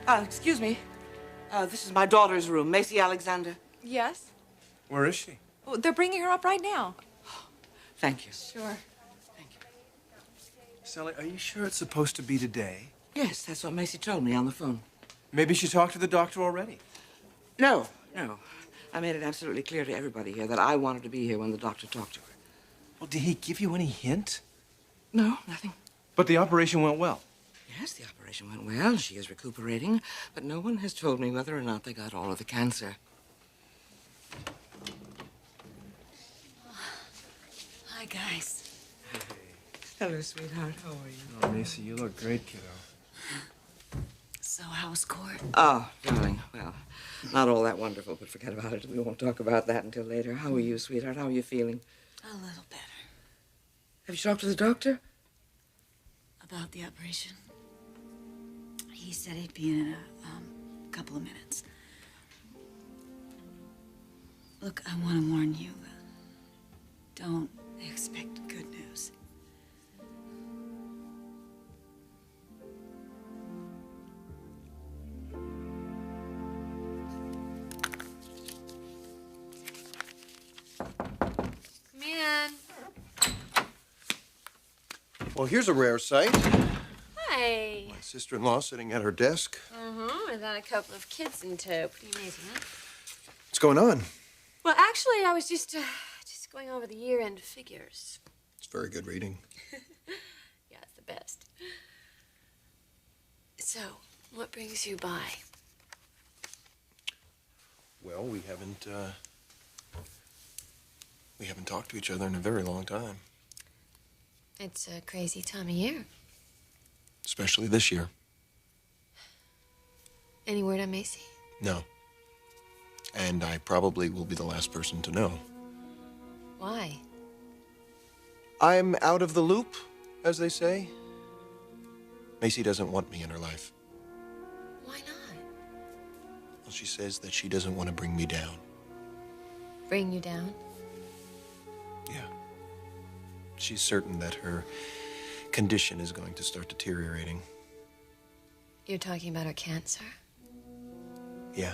Excuse me. This is my daughter's room, Macy Alexander. Yes? Where is she? Oh, they're bringing her up right now. Thank you. Sure. Thank you. Sally, are you sure it's supposed to be today? Yes, that's what Macy told me on the phone. Maybe she talked to the doctor already. No. I made it absolutely clear to everybody here that I wanted to be here when the doctor talked to her. Well, did he give you any hint? No, nothing. But the operation went well. Yes, the operation went well. She is recuperating, but no one has told me whether or not they got all of the cancer. Hi, guys. Hey. Hello, sweetheart. How are you? Oh, Macy, you look great, kiddo. So, how's court? Oh, darling, well, not all that wonderful, but forget about it. We won't talk about that until later. How are you, sweetheart? How are you feeling? A little better. Have you talked to the doctor? About the operation? He said he'd be in a couple of minutes. Look, I want to warn you. Don't expect good news. Come in. Well, here's a rare sight. Hi. My sister-in-law sitting at her desk. Without a couple of kids in tow. Pretty amazing, huh? What's going on? Well, actually, I was just going over the year-end figures. It's very good reading. Yeah, it's the best. So, what brings you by? Well, we haven't talked to each other in a very long time. It's a crazy time of year. Especially this year. Any word on Macy? No. And I probably will be the last person to know. Why? I'm out of the loop, as they say. Macy doesn't want me in her life. Why not? Well, she says that she doesn't want to bring me down. Bring you down? Yeah. She's certain that her condition is going to start deteriorating. You're talking about her cancer? Yeah.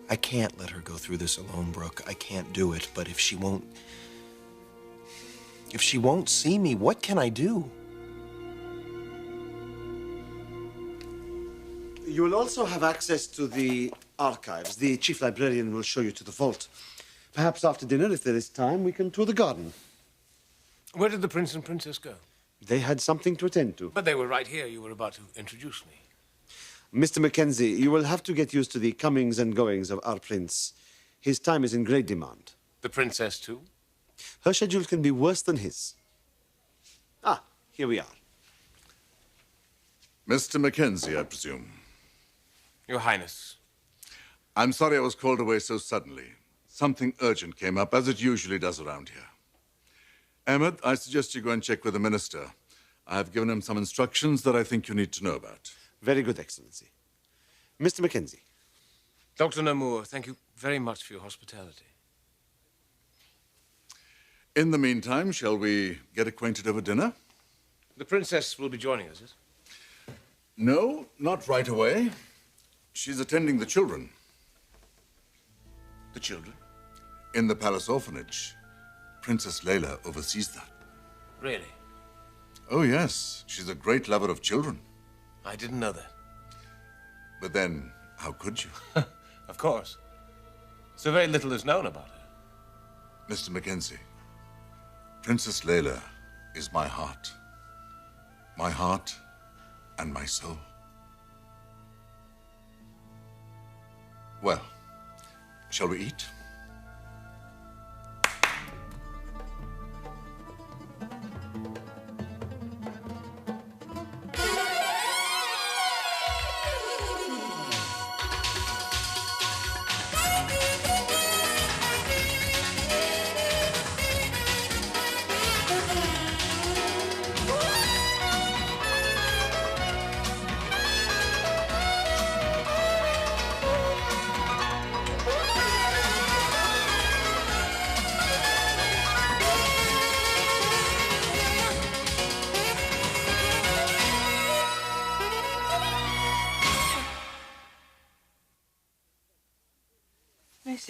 I can't let her go through this alone, Brooke. I can't do it. But if she won't see me, what can I do? You will also have access to the archives. The chief librarian will show you to the vault. Perhaps after dinner, if there is time, we can tour the garden. Where did the prince and princess go? They had something to attend to. But they were right here. You were about to introduce me. Mr. McKenzie, you will have to get used to the comings and goings of our prince. His time is in great demand. The princess, too? Her schedule can be worse than his. Ah, here we are. Mr. McKenzie, I presume. Your Highness. I'm sorry I was called away so suddenly. Something urgent came up, as it usually does around here. Ahmed, I suggest you go and check with the minister. I have given him some instructions that I think you need to know about. Very good, Excellency. Mr. McKenzie. Dr. Namur, thank you very much for your hospitality. In the meantime, shall we get acquainted over dinner? The princess will be joining us, yes? No, not right away. She's attending the children. The children? In the palace orphanage. Princess Laila oversees that. Really? Oh, yes. She's a great lover of children. I didn't know that. But then, how could you? Of course. So very little is known about her. Mr. McKenzie, Princess Laila is my heart. My heart and my soul. Well, shall we eat?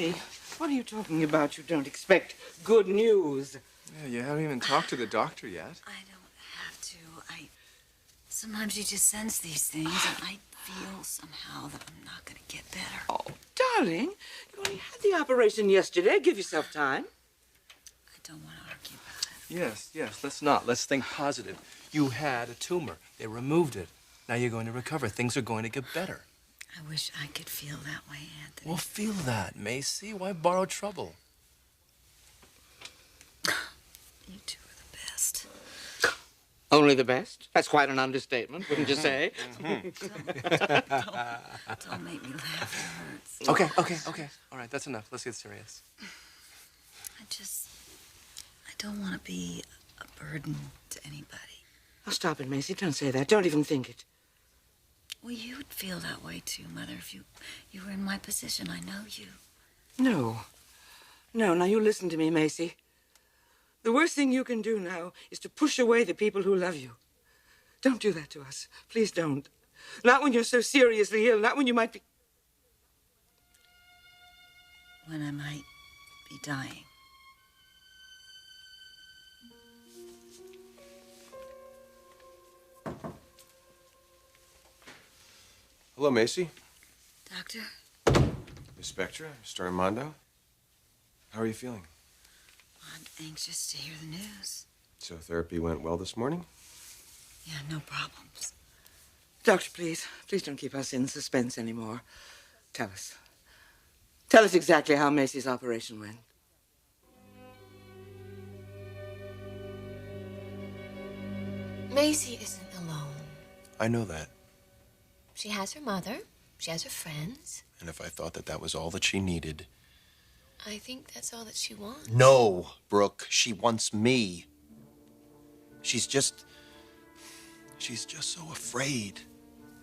Macy, what are you talking about? You don't expect good news. Yeah, you haven't even talked to the doctor yet. I don't have to. Sometimes you just sense these things, and I feel somehow that I'm not going to get better. Oh, darling, you only had the operation yesterday. Give yourself time. I don't want to argue about it. Yes, let's not. Let's think positive. You had a tumor. They removed it. Now you're going to recover. Things are going to get better. I wish I could feel that way, Anthony. Well, feel that, Macy. Why borrow trouble? You two are the best. Only the best? That's quite an understatement, wouldn't you say? Don't make me laugh. It hurts. Okay. All right, that's enough. Let's get serious. I don't want to be a burden to anybody. Oh, stop it, Macy. Don't say that. Don't even think it. Well, you'd feel that way too, Mother, if you were in my position. I know you. No. Now you listen to me, Macy. The worst thing you can do now is to push away the people who love you. Don't do that to us. Please don't. Not when you're so seriously ill. Not when you might be... When I might be dying. Hello, Macy. Doctor? Miss Spectra, Mr. Armando. How are you feeling? I'm anxious to hear the news. So therapy went well this morning? Yeah, no problems. Doctor, please don't keep us in suspense anymore. Tell us. Tell us exactly how Macy's operation went. Macy isn't alone. I know that. She has her mother. She has her friends. And if I thought that that was all that she needed... I think that's all that she wants. No, Brooke. She wants me. She's just so afraid.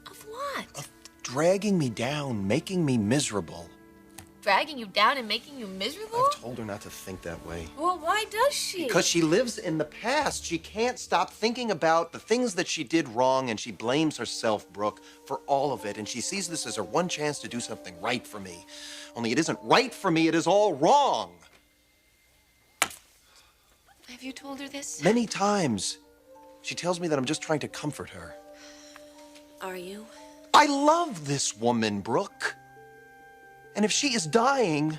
Of what? Of dragging me down, making me miserable. Dragging you down and making you miserable? I've told her not to think that way. Well, why does she? Because she lives in the past. She can't stop thinking about the things that she did wrong, and she blames herself, Brooke, for all of it. And she sees this as her one chance to do something right for me. Only it isn't right for me. It is all wrong. Have you told her this? Many times. She tells me that I'm just trying to comfort her. Are you? I love this woman, Brooke. And if she is dying,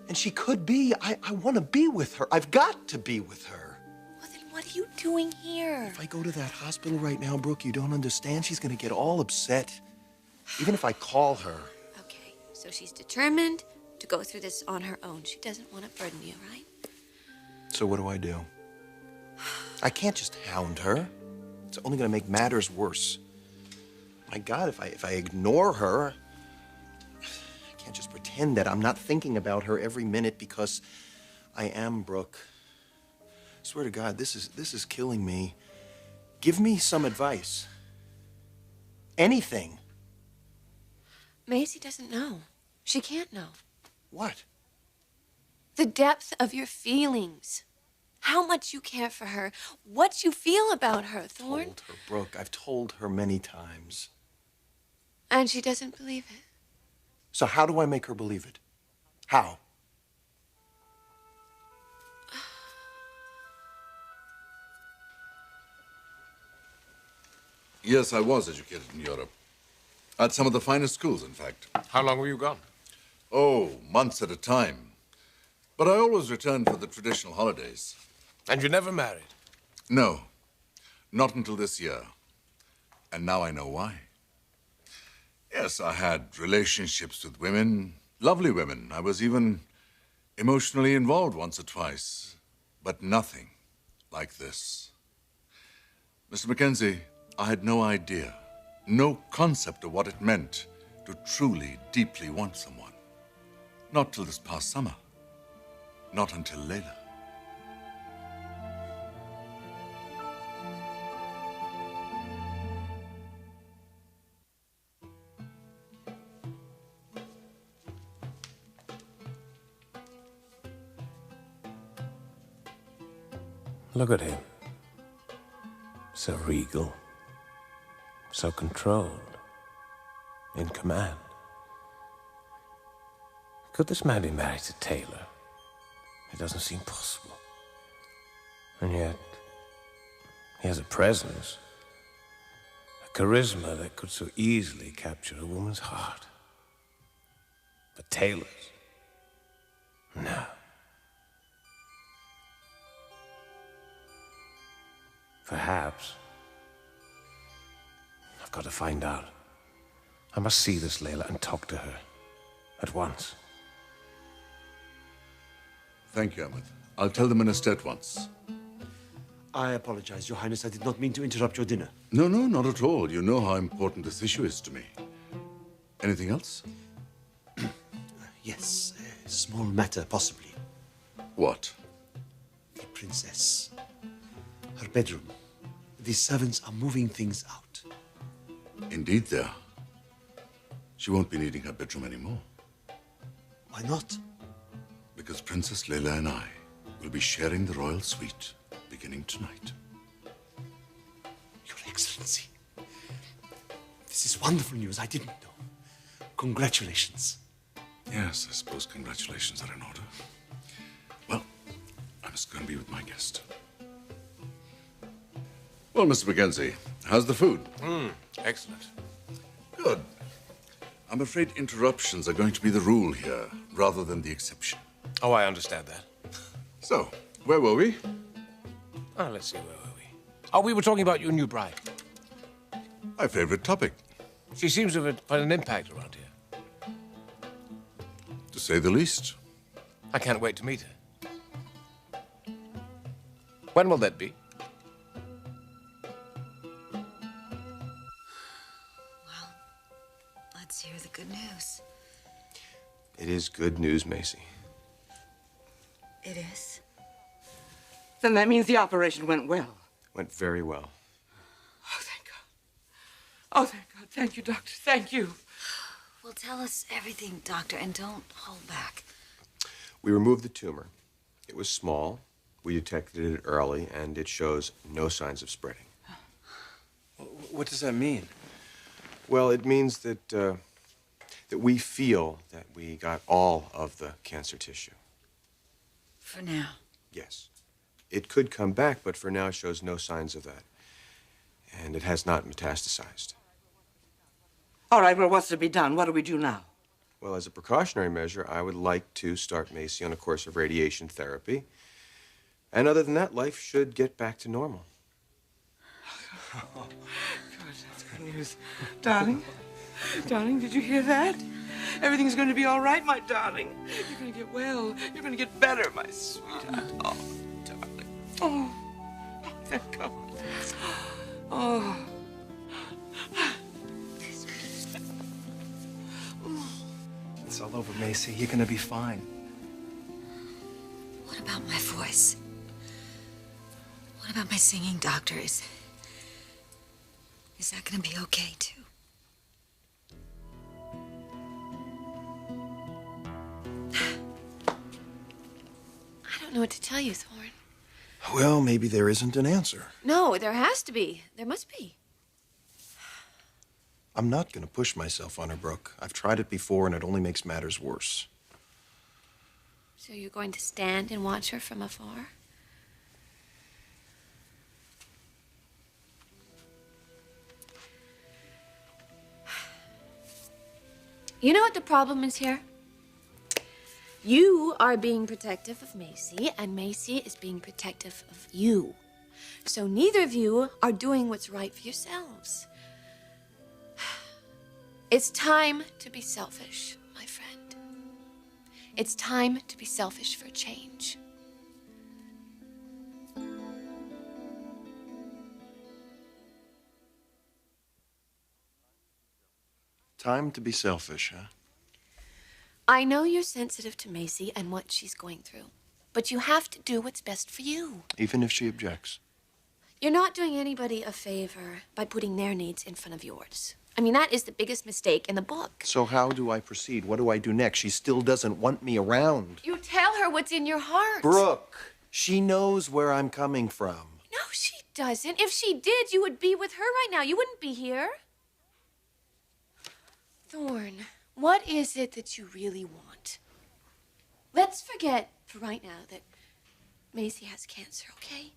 and she could be, I want to be with her. I've got to be with her. Well, then what are you doing here? If I go to that hospital right now, Brooke, you don't understand. She's going to get all upset. Even if I call her. Okay, so she's determined to go through this on her own. She doesn't want to burden you, right? So what do I do? I can't just hound her. It's only going to make matters worse. My God, if I ignore her, I can't just pretend that I'm not thinking about her every minute because I am, Brooke. I swear to God, this is killing me. Give me some advice. Anything. Macy doesn't know. She can't know. What? The depth of your feelings. How much you care for her. What you feel about her, Thorne. Told her, Brooke. I've told her many times. And she doesn't believe it. So how do I make her believe it? How? Yes, I was educated in Europe. At some of the finest schools, in fact. How long were you gone? Oh, months at a time. But I always returned for the traditional holidays. And you never married? No, not until this year. And now I know why. Yes, I had relationships with women, lovely women. I was even emotionally involved once or twice. But nothing like this. Mr. McKenzie, I had no idea, no concept of what it meant to truly, deeply want someone. Not till this past summer. Not until Laila. Look at him. So regal. So controlled. In command. Could this man be married to Taylor? It doesn't seem possible. And yet, he has a presence, a charisma that could so easily capture a woman's heart. But Taylor's? No. Perhaps. I've got to find out. I must see this Laila and talk to her. At once. Thank you, Ahmed. I'll tell the minister at once. I apologize, Your Highness. I did not mean to interrupt your dinner. No, no, not at all. You know how important this issue is to me. Anything else? Yes, a small matter, possibly. What? The princess. Her bedroom. The servants are moving things out. Indeed they are. She won't be needing her bedroom anymore. Why not? Because Princess Laila and I will be sharing the royal suite beginning tonight. Your Excellency. This is wonderful news. I didn't know. Congratulations. Yes, I suppose congratulations are in order. Well, I must go and be with my guest. Well, Mr. McKenzie, how's the food? Excellent. Good. I'm afraid interruptions are going to be the rule here, rather than the exception. Oh, I understand that. So, where were we? Oh, let's see, where were we? Oh, we were talking about your new bride. My favorite topic, She seems to have quite an impact around here. to say the least. I can't wait to meet her. When will that be? Let's hear the good news. It is good news, Macy. It is? Then that means the operation went well. Went very well. Oh, thank God. Oh, thank God. Thank you, Doctor. Thank you. Well, tell us everything, Doctor, and don't hold back. We removed the tumor. It was small. We detected it early, and it shows no signs of spreading. What does that mean? Well, it means that, that we feel that we got all of the cancer tissue. For now. Yes. It could come back, but for now it shows no signs of that. And it has not metastasized. All right, well, what's to be done? What do we do now? Well, as a precautionary measure, I would like to start Macy on a course of radiation therapy. And other than that, life should get back to normal. Good, that's good news. Darling, darling, did you hear that? Everything's going to be all right, my darling. You're going to get well. You're going to get better, my sweetheart. Oh, darling. Oh, thank God. Oh. It's all over, Macy. You're gonna be fine. What about my voice? What about my singing, Doctor? Is that gonna be okay, too? I don't know what to tell you, Thorne. Well, maybe there isn't an answer. No, there has to be. There must be. I'm not going to push myself on her, Brooke. I've tried it before, and it only makes matters worse. So you're going to stand and watch her from afar? You know what the problem is here? You are being protective of Macy, and Macy is being protective of you. So neither of you are doing what's right for yourselves. It's time to be selfish, my friend. It's time to be selfish for a change. Time to be selfish, huh? I know you're sensitive to Macy and what she's going through, but you have to do what's best for you. Even if she objects. You're not doing anybody a favor by putting their needs in front of yours. I mean, that is the biggest mistake in the book. So how do I proceed? What do I do next? She still doesn't want me around. You tell her what's in your heart. Brooke, she knows where I'm coming from. No, she doesn't. If she did, you would be with her right now. You wouldn't be here. Thorne, what is it that you really want? let's forget for right now that Macy has cancer, okay?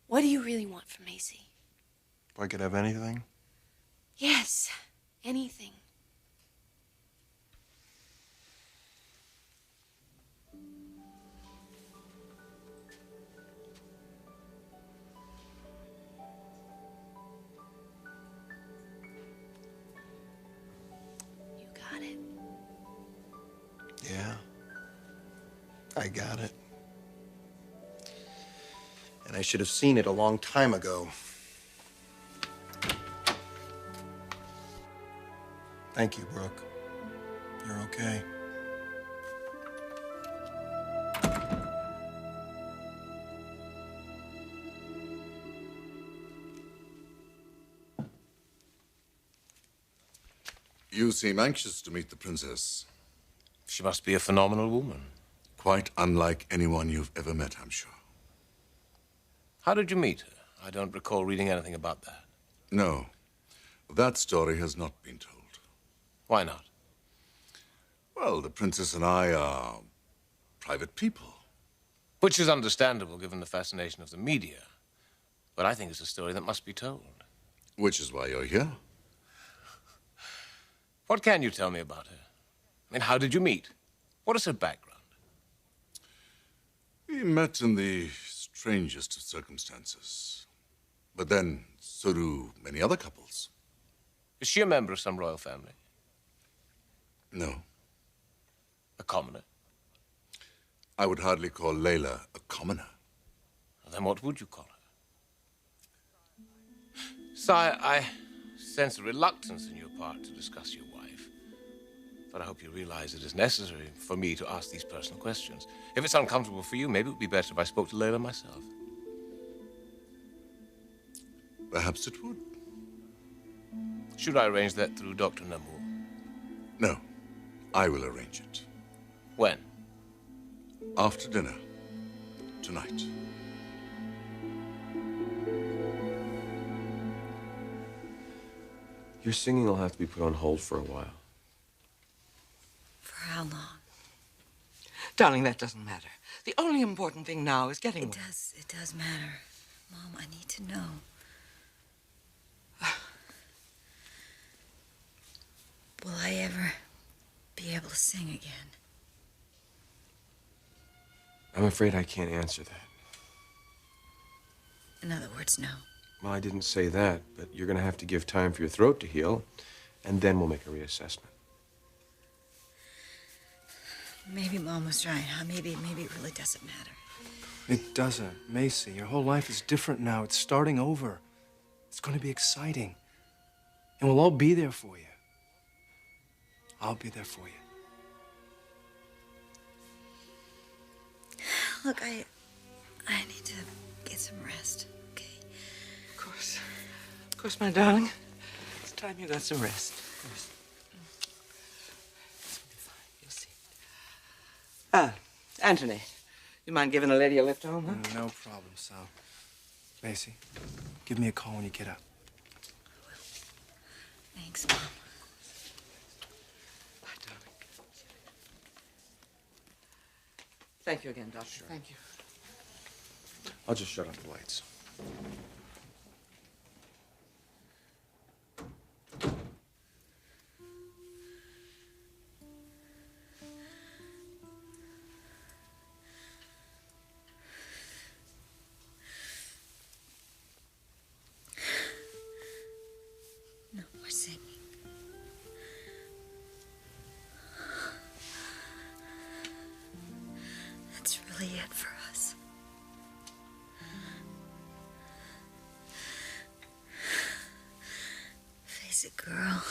What do you really want from Macy? If I could have anything? Yes, anything. You got it. Yeah. I got it. And I should have seen it a long time ago. Thank you, Brooke. You're okay. You seem anxious to meet the princess. She must be a phenomenal woman. Quite unlike anyone you've ever met, I'm sure. How did you meet her? I don't recall reading anything about that. No, that story has not been told. Why not? Well, the princess and I are private people. Which is understandable given the fascination of the media. But I think it's a story that must be told. Which is why you're here. What can you tell me about her? I mean, how did you meet? What is her background? We met in the strangest of circumstances. But then, so do many other couples. Is she a member of some royal family? No. A commoner? I would hardly call Laila a commoner. Then what would you call her? Sire, I sense a reluctance on your part to discuss your wife. But I hope you realize it is necessary for me to ask these personal questions. If it's uncomfortable for you, maybe it would be better if I spoke to Laila myself. Perhaps it would. Should I arrange that through Dr. Namour? No, I will arrange it. When? After dinner. Tonight. Your singing will have to be put on hold for a while. For how long? Darling, that doesn't matter. The only important thing now is getting well. It does matter. Mom, I need to know. Will I ever be able to sing again? I'm afraid I can't answer that. In other words, no. Well, I didn't say that, but you're going to have to give time for your throat to heal, and then we'll make a reassessment. Maybe Mom was right, huh? Maybe it really doesn't matter. It doesn't. Macy, your whole life is different now. It's starting over. It's going to be exciting. And we'll all be there for you. I'll be there for you. Look, I need to get some rest, okay? Of course, my darling. It's time you got some rest. Yes. It's gonna be fine. You'll see. Ah, Anthony, you mind giving a lady a lift home, huh? No problem, Sal. Macy, give me a call when you get up. I will. Thanks, Mom. Bye, darling. Thank you again, Doctor. Sure. Thank you. I'll just shut off the lights. No more singing. That's really it for us. Face it, girl.